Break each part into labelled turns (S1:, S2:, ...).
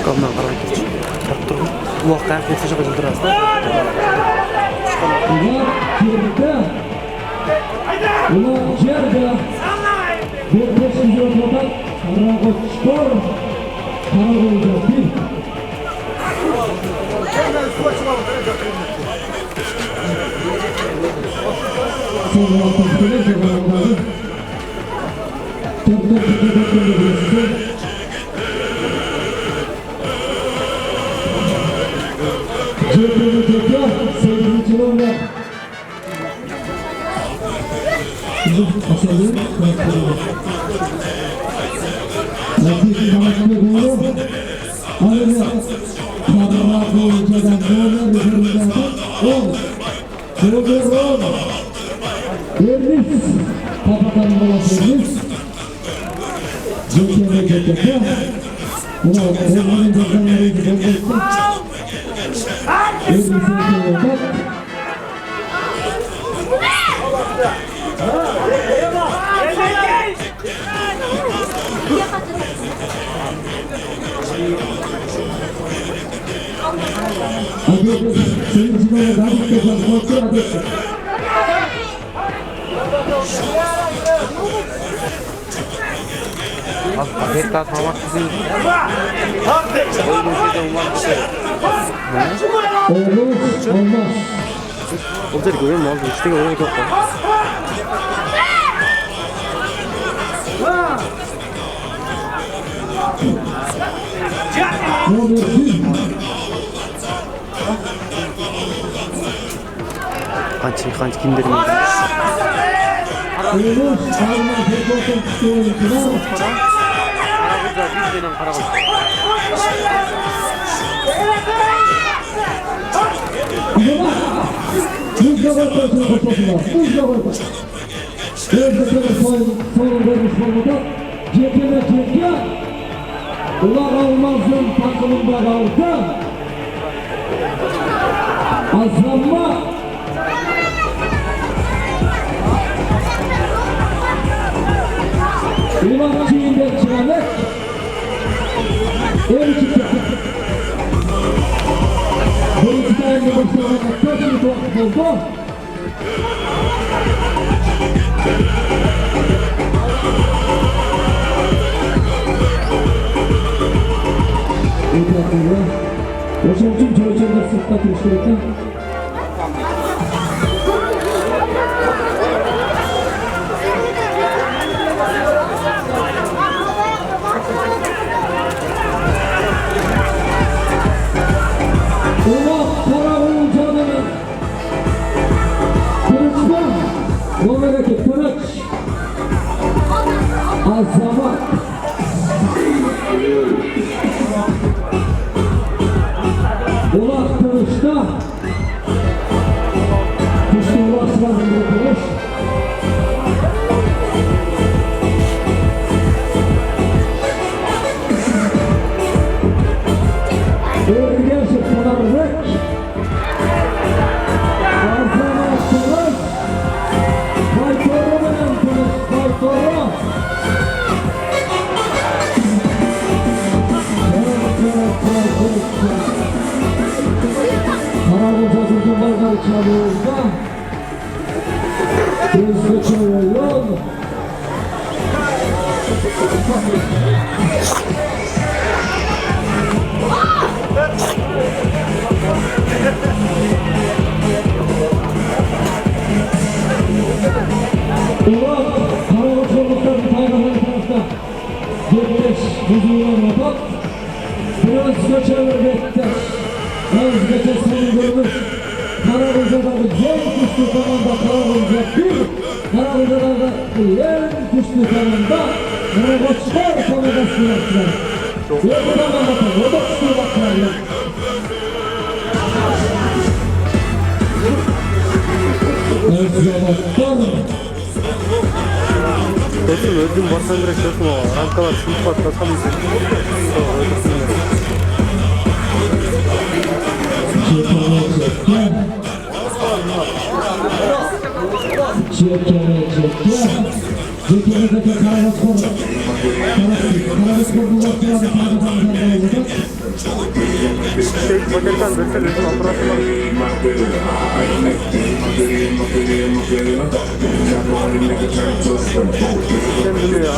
S1: Kamdan qarab ketdi. Turib, bu vaqtda ketsa joyga turasizlar.
S2: Ular yerda bir beşinci ortada Karagöz Spor Karagöz'e bir. Sonra tepkiler cevapları tepkiler Cebeli sevgili Cilo'yla Asalım Rakip Mahmut'u doğru Ayrıca Karagöz Hoca'dan doğru üzerinden 10 Doğru Vermiş Kapadan dola vermiş Cekeme cekeme Buna Erman'ın cekemleri cekemesi Vermiş cekemesi Seyircilere davet eden kontrol adresi.
S1: Hatta tamam sizin.
S2: Olmaz.
S1: Olacak görüyor musun? İşte görüyor musun? Kaç kimdir mi?
S2: Ular Almaz'ın takımında kaldı. Azlanma. Ulan çiğinde çıranek. El çıktı. Bu iki tane başlarına kaçını tuhaf oldu. Hocam tüm çalışanlar sırtla kırıştırırken Ulan Karagöz canını Kırıçman Nomereki Kırıç Azamat Ulan Kırıç'ta Kuşlu Ulan Sıran'ın Kırıç Örgesi Pınarlık Azamat Kırıç Baytoru benim Kırıç Baytoru Karagöz'e Kırgınlar'dan çalıyoruz da Hızlı çalıyor Ulan Karagöz olduktan bir tane tarafta Gökteş huzuruna bak Biraz çevir Bektaş Özgeç'e seni görmüş Karagöz'e da en güçlü zamanda Karagöz'e bir Karagöz'e da en güçlü zamanda Karagöz Spor Komedasını yaptılar Yok zamanda o da güçlü baklarlar
S1: Dostum öldüm varsan direkt dostum ama rankalar sınıf patlasam izledim. Şey bakarken versene rezil aparatıma. Kendimi ya.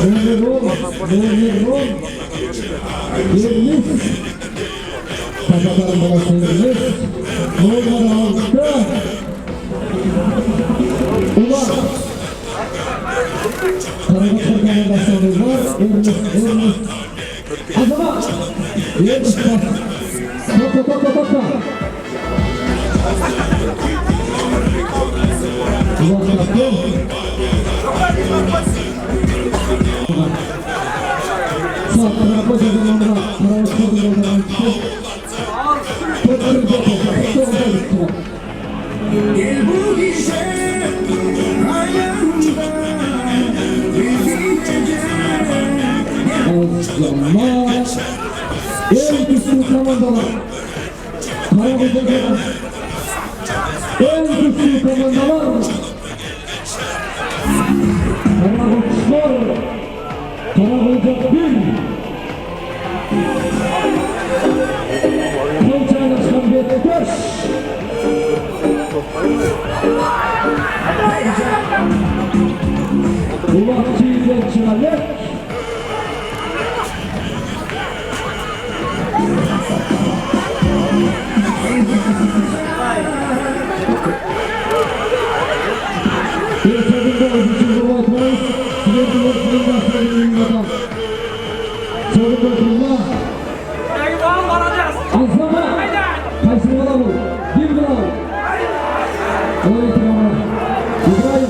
S2: Kafadan bana seyirmiş. Normal altta. Ulan. Karabakır Kanadasyonu var. Örnüş. Azama. Yermiş bak. Toka. Ulan bıraktım. Sağ kadar koca zamanında Karabakır Kanadasyonu
S3: El bu gece ayağımda
S2: Azamaz en güçlü komandalar Karabakır'da en güçlü komandalar Karabakır bir Konçaylaşkan bir edeş Ulakçı'yla çıralık Erkekinde özücü vurmaklarız Sürekli vurmaklarız Sürekli vurmaklarız Azlama Kaysın bana bu Bir bravo Evet bravo İbrahim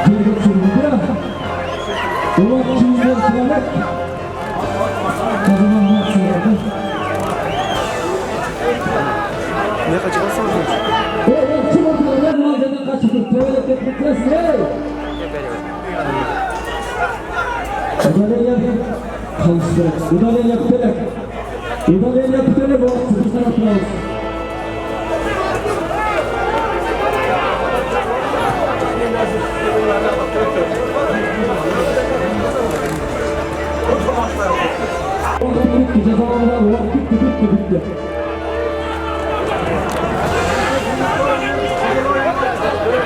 S2: Cevdet Sürmüdüra Ulakçı'yla çıralık Kazanan maçlardı
S1: Ne kaçırırsan mı?
S2: Ulakçı bakımından malzeden kaçırdık Tuvalet etmekles hey Udalel yaptı Kanslı Udalel yaptı Udalel yaptı bu sıfır sanatlar Vakit bitti cezalarına vakit bitti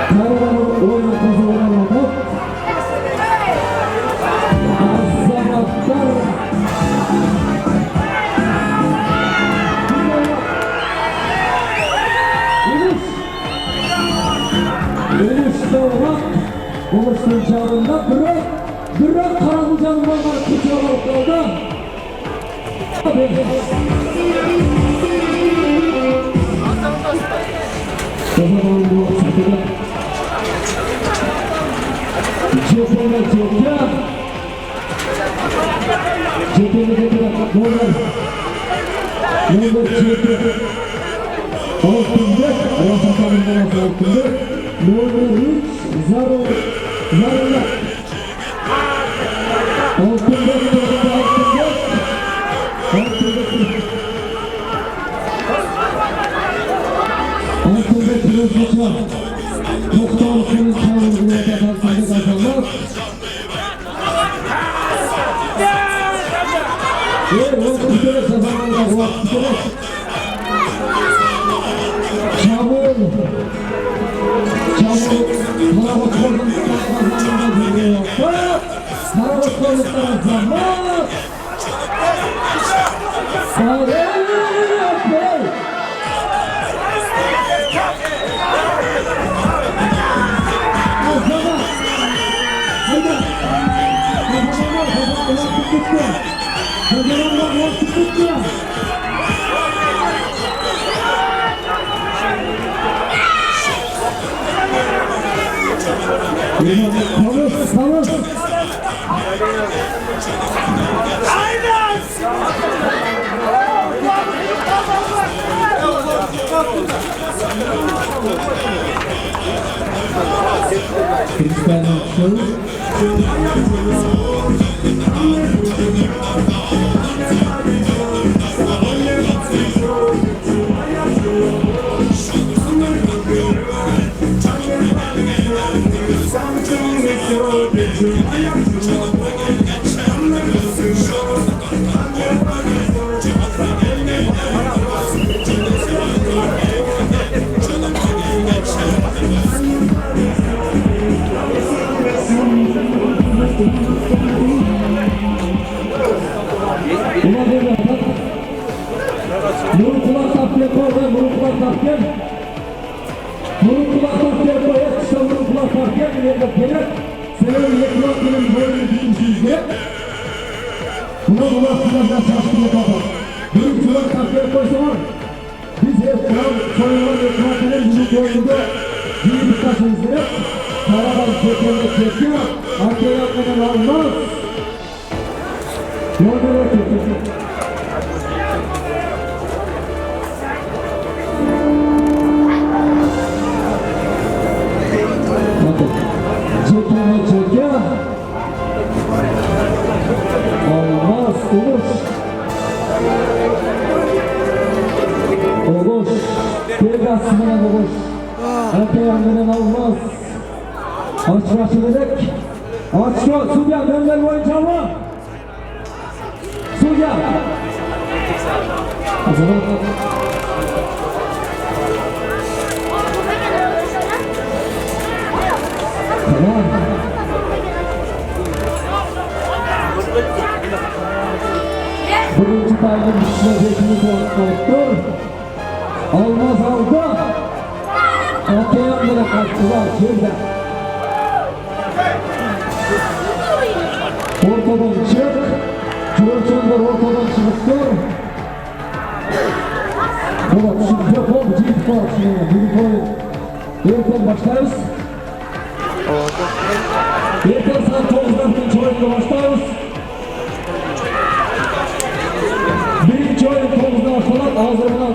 S2: Karabağ'ın oyunu kazanamadı Azamatlar Yunus Doğrak Konuştuğun çağrında Bırak Karamuzan'ın var kutuyalar kaldı Kazanan bu çatıda Cephe'ne Cephe Cephe'ne Cephe Normal Cephe Altında Rafakan'ın altında Normal 3 Zarına Altında Kılıçmaçlar Toktan Kılıç Çağrı'nın defansında kazanlar Vakıfları kazananlar Vakıfları Çamur Karabakır'ın kazananlar geliyor Karabakır'ın kazananlar Kalır. Aynen. Freestyle show. Muruklar tapya koyda, muruklar tapya. Muruklar tapya koyda, kısa muruklar tapya. Nerede gelir? Senin yekmak benim boyunu tutmuşuzdur. Buna ulaştıracağız şaşkınlık olur. Muruklar tapya koysa var. Biz hep kral soyunlar yekmak benim boyunda bir taşınızdır. Karadan kökenli çekiyor. Arkaya yapmadan almaz. Yolda çekiyor. Çeke. Olmaz, olur. Tega sınırına olur. Ete yanından olmaz. Açma dedik. Açma, Sudya gönder boyunca mı? Sudya. Hazırlık. Tamam. Birinci tayının üstüne zekini korktur. Almaz aldı. Ortayanlara kaçtılar şurada. Ortadan çık. Çorçunlar ortadan çıktır. Baba şimdi yok oldu. Cilt var şimdi. Bir koyun. Erken başlarız. Erken saat 9'dan çoğunluğu başlarız. Birinci oyun 9'dan falan ağzına.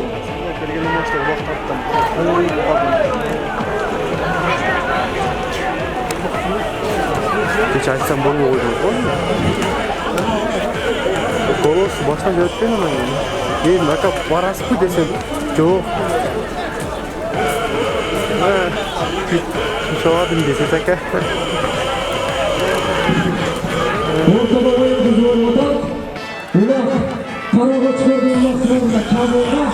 S1: Hiç açsam bunu oynuyor. Kolos baştan görüp benim ama. Ne kadar parası mı desem. Çok. Çoğadım desek ha.
S2: Ortada oyun kızı olmadan ulan karakoç gördüğün maksimumda kamuoyuna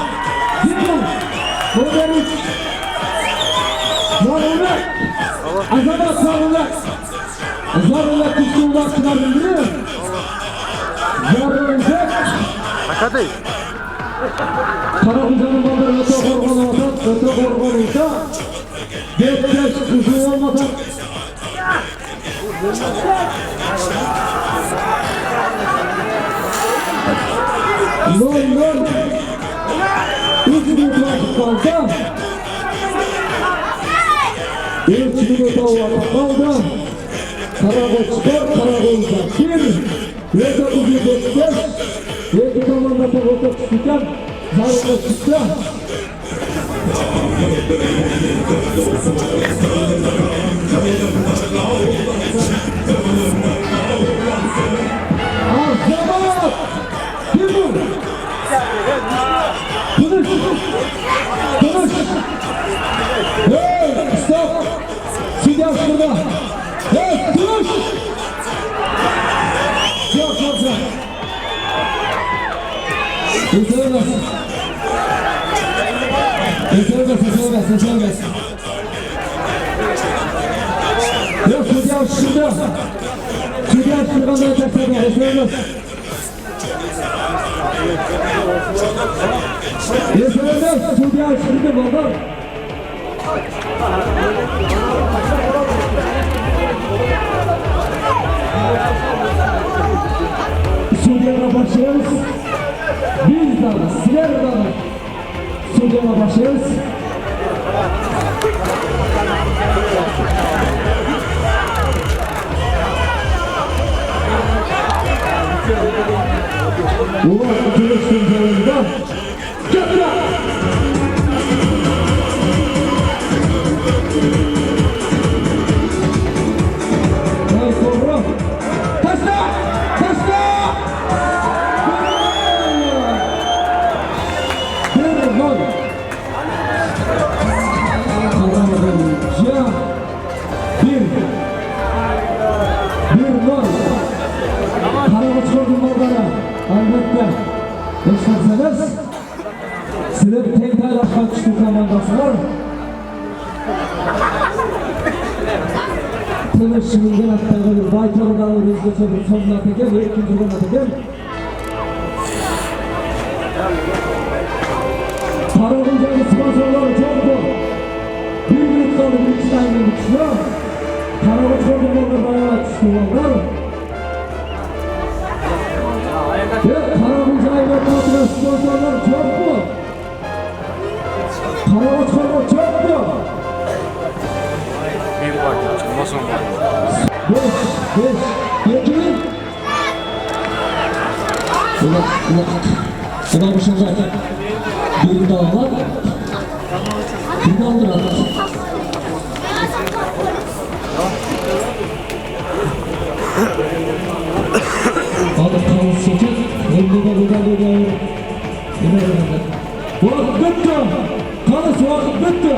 S2: zıplam modern 3 zarurlar azamat zarurlar zarurlar kuşluğundan çıkardın değil mi? Zarurlar
S1: Hadi.
S2: Karakoç'un bandırı öte korkan olmadan öte korkan olsa geçeceğiz kızı olmadan London 3 minut vakit kaldı. 3 minut vakit kaldı. Karakoç spor, Karakoç'da 1 ve 9.45 2 zamanla Karakoç çıkan Zarıkoç çıktı. Azamat! Kim bu? Konuş! Konuş! Hey! Stop! Sidyan şurada! Hey! Konuş! Yok yok yok! Eselemez! Eselemez, eselemez, eselemez! Yok Sidyan şurada! Sidyan şuradan da eselemez, eselemez! Eselemez! Sidyan şurada baba! Sudya'na başlıyoruz. Biz daha, sizler daha. Sudya'na başlıyoruz. Ulan kılıç sınırlarında. Köprü! Eşlerseniz, sizler tek taylaktan çıkı komandası var. Tanışımın hatta bir baytarı dağılırız geçelim sonuna teker ve ikinci bölüme teker. Karabıca'nın sponsorları çoktu. Bir gün kaldı bir iki tane geçiyor. Karabıca'nın orada bayağı çıkıyorlar. Ve Karabıca'yla tatlı sponsorlar çoktu. Karabıca'nın çoktu.
S1: Bir vakit çıkmaz onlar.
S2: 5, 7. Ulan bu şimdi zaten bir daha var. Bir daha olur artık. Adı kanı seçip, önde de vakit bitti. Kanısı vakit bitti.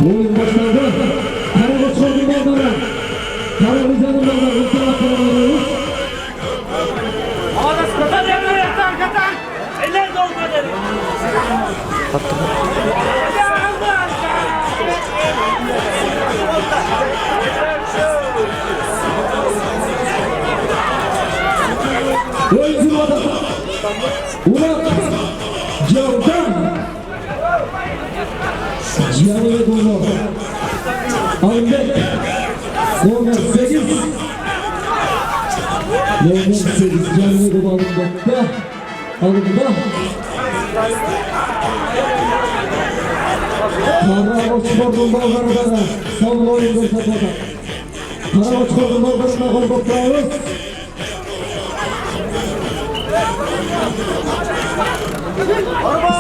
S2: Oyun başlandı. Karabıç'ın balları. Karabıç'ın balları. İnşallah karabıç'ın.
S4: Ağdas katan yanıyor katan katan. Eller dolmadı.
S2: Oyuncu adamı. Ulan Cavdan. Cihanı ve Durma. Ahmet. Nomer 8. Nomer 8. Cihanı ve Durma alımda. Karakoç'un ballarına son oyun gösterdi. Karakoç'un ballarına gol bakıyoruz.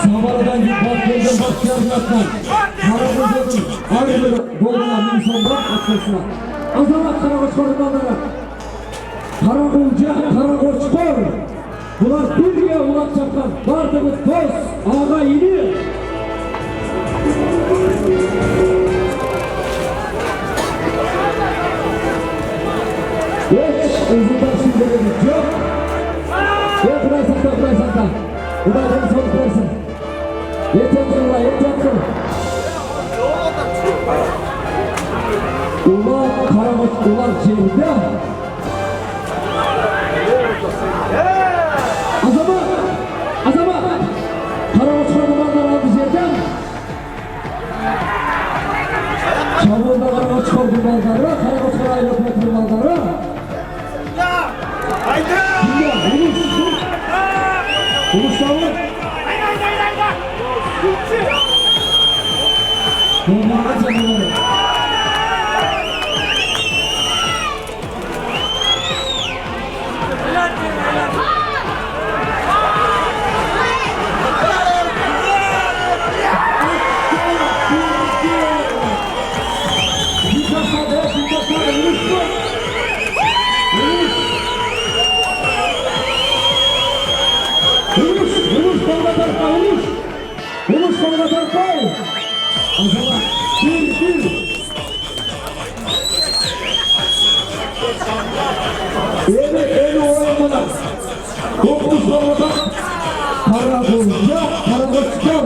S2: Samara'dan bir patlıcan başlayanlardan Karakoç'un ayrı goluna Nisan'dan atmasına. Azamat Karakoç'un ballarına. Karakoç'un bunlar bir yere ulaşacaklar. Vardığımız toz, ağa yeni. Geç, uzundan şimdileri yok. Gel buraya sakla, buraya sakla. Ulan son versin. Yeter ulan, yeter. Ulan Karakoç, ulan şehirde. Azamat! Karakoç'un dumanları aldı yerden. Çabuğunda Karakoç'un dumanları, Karakoç'un ayrılıklı dumanları.
S4: Haydi!
S2: Dinle, Uluş davul. Dumanları çabuğları. Uluş konuda koy. O zaman bir. Eli oynamadan. Dokuz konuda Karakoç'ta Karakoç'ta.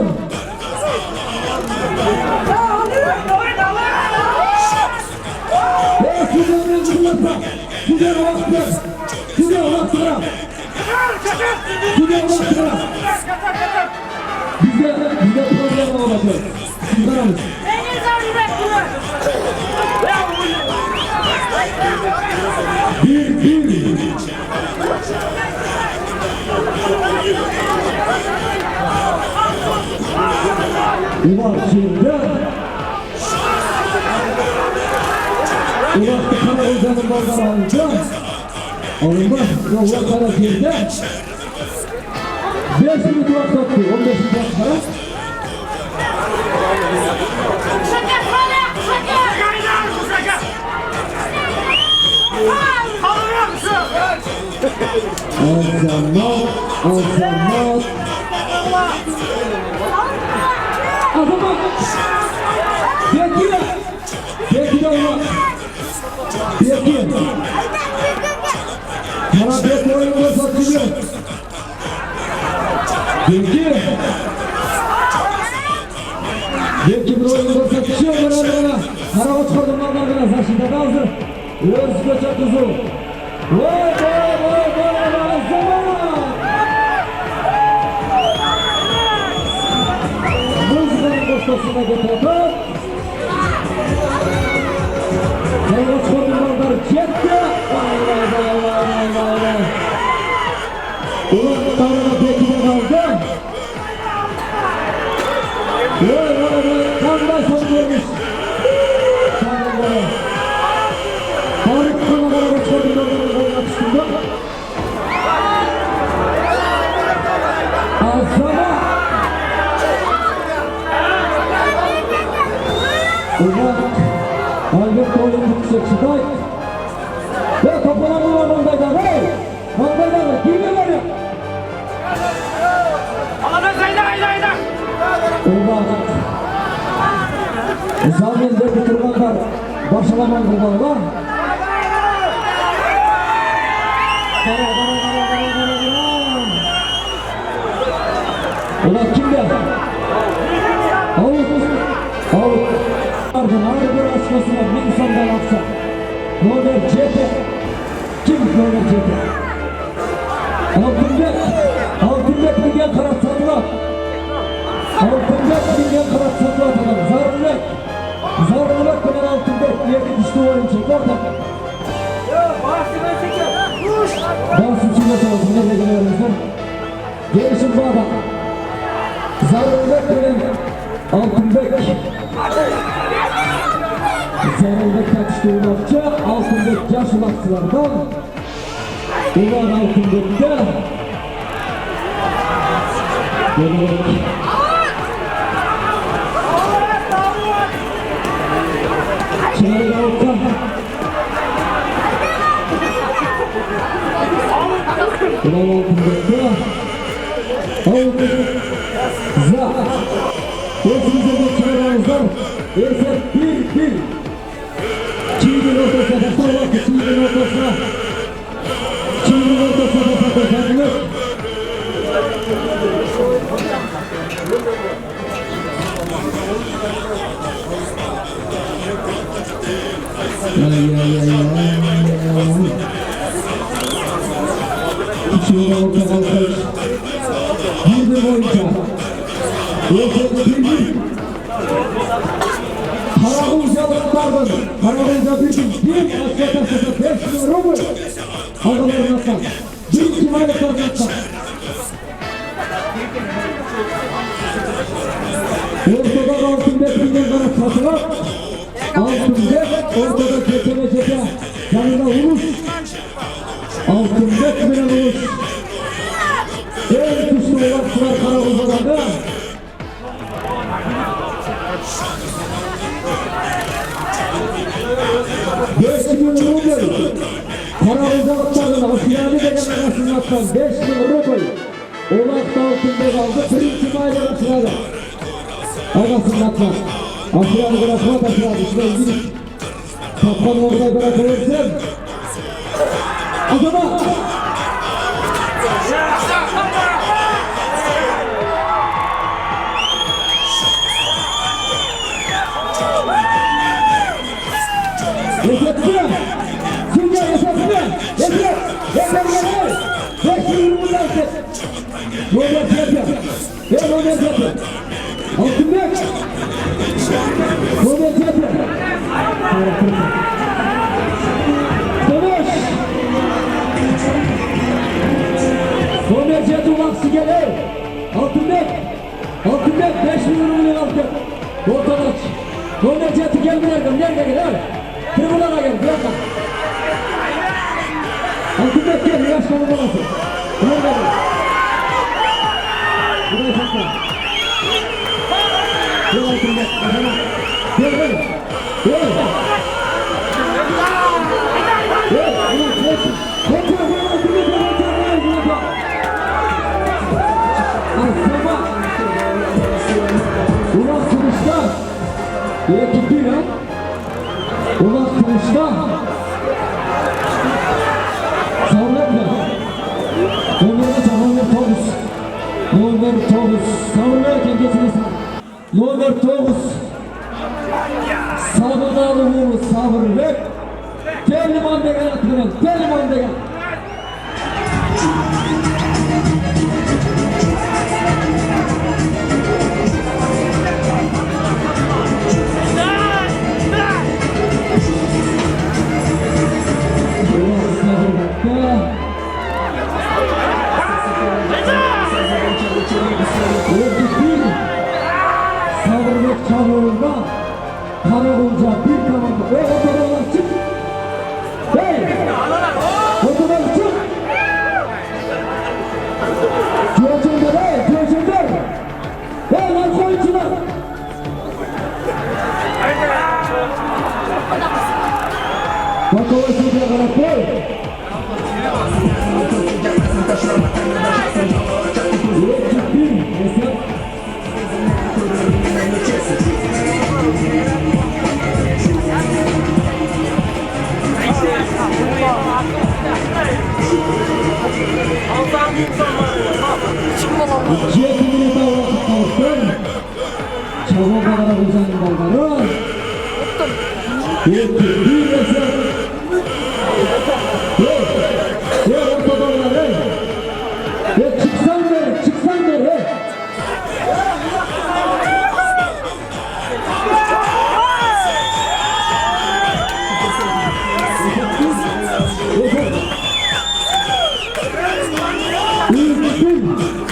S2: Size problem olacak. Sizlerimiz. Bir. Ulan şimdi Ulaştı Karakoç'un balları alınca alınmaz. Yollar Karakoç'da 5 minut vakit attı. 15 minut vakit para. Al zaman. Asama. Bekle. Bekle ulan. Bekle. Bana bekle oyunu satılıyor. Bekle. Bekle bir oyunu satışıyor bana. Karavat çıkardım mallarına saçında kaldı. Özgöçe kuzu. Vay Asama. Muzların koşmasına getirdi. Karavat çıkardım mallar çekti. Vay. Ulan tarına bekle kaldı. Vay. Kandan son görmüş. Tarık kanadara geçirdi. Oyuna çıktı. Asama. Ulan. Albert oyunu yüksek çıkay. Ve toplanan var Manday'dan. Hey! Manday'dan. Kimi var ya?
S4: Hayda.
S2: Ulan. Zaminde bitirmenler başlaman kullanılan. Ulan kimde? Avut. Ardın ağır bir açmasına bir insandan aksa. Nomer Cephe. Kim Nomer Cephe? Altınbek bilgen karat satılar. Altınbek bilgen karat satılar adam. Zarrınak kadar Altınbek yerde düştü oyun çeker de. Dans içinde çaldı. Nereye geliyoruz? Gelişim bağda. Zarrınak kadar Altınbek. Zarrınak kaçtı ulaşça. Altınbek yaş ulaşçılardan. Ulan Altınbek'te. Geliyoruz. Çınarı Avut'tan. Ulan Altınbek'te. Avut. Za. Hepinize de çınarınızdan. Esef bir. Çiğdin ortasına basar vakti. Çiğdin ortasına basar kendini. Şurada orta alkış. Bir boyunca. Bir. Karabulcalıklardan. Karabulca bir aşağıda 5 numara. Ağalarına sat. Bir ihtimaletlerine sat. Ortada Altınbek bilgen kanat satılır. Altınbek ortada cephe. Yanında Ulus. Altınbek bilen Ulus. En güçlü ulaştılar Karabulca'da. Karabulcalıklarına o silahlı denememesinin attan 5 bin rubel. Olak da Altınbek aldı. Birinci mahalle başladı. Ağasının atlan. Asıranı bırakma taşıradı. Şuraya gidip. Kaptanı orada bırakılırsan. Adama. Yeter. Şimdi yeter. Beş yürümünden kes. Robert yapıyor. Ve Robert yapıyor. Altınbek. Robert yapıyor. Dönüş. Robert yapıyor. Vaksı gelir. Altınbek 5 yürümünden aldı. Ortadan aç. Robert yapıyor. Gel buraya. Nerede gel? Tribunala gel. Bırakma. Altınbek gel. Yaş konu babası. Nerede gel? Buraya sakla. Gel Altınbek. Gel. Gel. Ulan 2-1 ha. Ulan kılıçta. Savunma. Numara 9. Savunmayken geçirsin. Numara 9. Sabırlılığımız sabırlık. Telliman degen atırın. Telliman degen. Sabırlık çamurunda Karabulca bir kamanda ve otodan çık. Hey! Otodan çık. Göğsünde hey! Göğsünde! Hey lan koyuncular! Bakova şuraya kadar koy. Cihazını da vakit kalsın. Çabuk kadar uzanın balları. Bir mesela. Ortadoğular hey. Çıksan ver hey.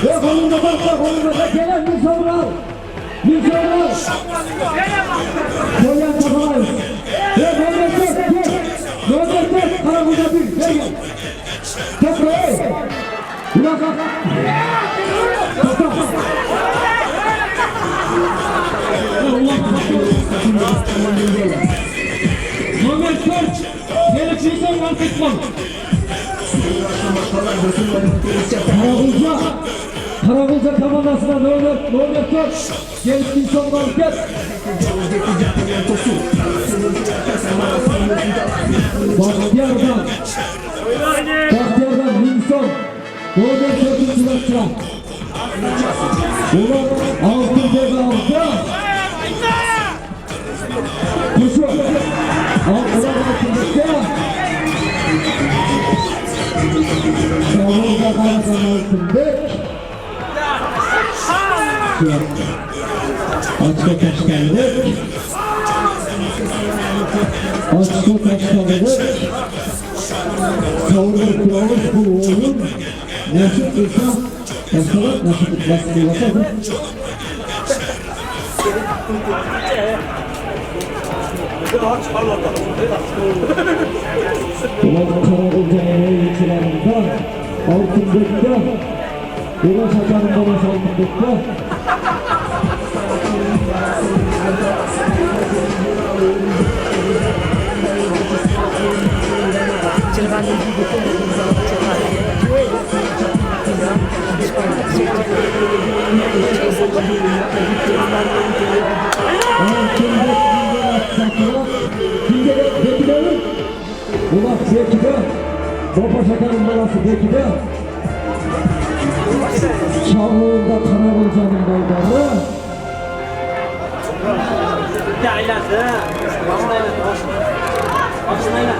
S2: Ve kolunda gelen bir savunal. Koyan kafalayız. Ve Nöbet Karabulca bir. Gel. Tekrar. Ulan kalk. Nöbet 4. Gerekçiysen mantıkman. Karabulca kamandasına Nöbet 4. Gerekçiyi sonuna alıp gel. Bahtiyar'dan Wilson. Nöbet 4'ün silahçılar. Ulan altın tebe altı. Kuşu. Ulan altındaki. Karabulca Karakan altındaki. Açko Taşkanlık. Savunur kuralış bu oyun. Nasip insan, yasalar nasip baskılasadır. Ulan Karabulca'nın oyuncularında, altındakta, Ulan Şakan'ın babası altındakta. Ulan Bekir'e, Baba Şakan'ın babası Bekir'e, Çağlı'nda Karabulca'nın baldarı.
S4: Ya ileride. Başlayla.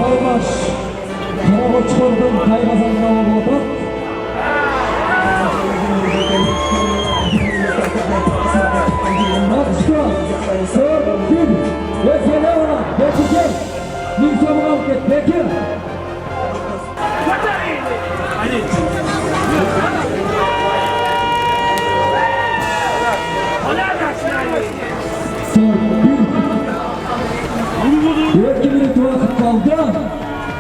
S2: Karbaş, Karaboçkor'dan Kaygazan'dan olmadı. Açtı, Sörgün, ve Selevra, Bekir, Nilson'u alıp git, Bekir. Yönetimini tuvalet kaldı.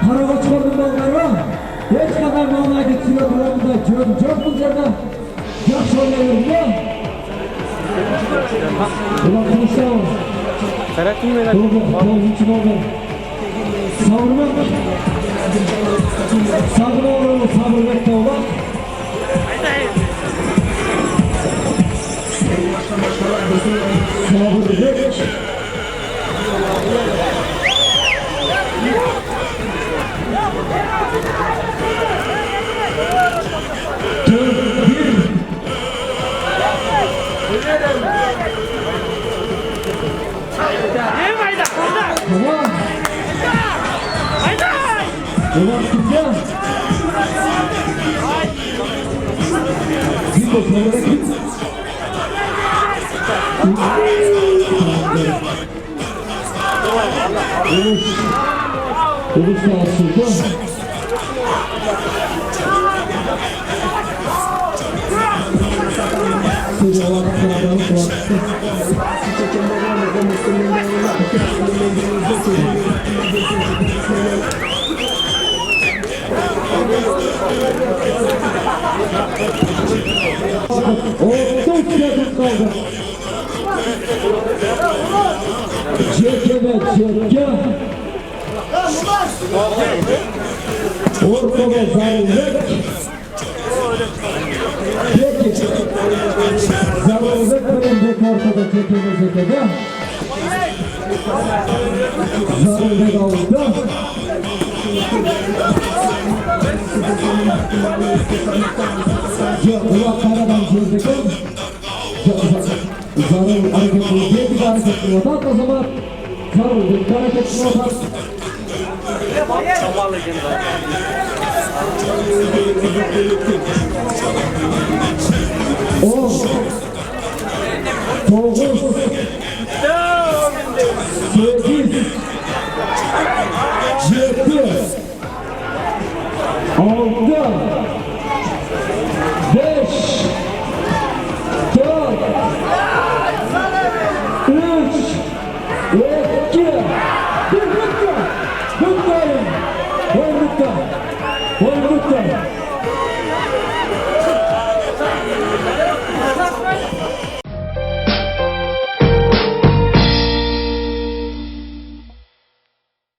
S2: Karakoçkor'un balları hiç kadar malına geçiyor. Buramızda çok üzerinde şöyle Ulan konuşalım.
S1: Selahattin Bey'den
S2: Doğru için oldu. Sabrına sabır bekle olan. Sabır bekle.
S4: Ne fayda?
S2: Tamam.
S4: Haydi!
S2: Ulan kimde? Git o sabıra git. Uluş da açıldı. Seni olan kıradan bıraktı. Çok yakın kaldı. Çeke ve çeke. Ortada zarurluk. Peki. Zarurluk verin ortada çeke ve çekede. Zarurluk oldu. Ulan karadan çizdikim. Zarur hareketli, bir hareketli otak o zaman. Zarur bir hareketli otak. O. Doğuz.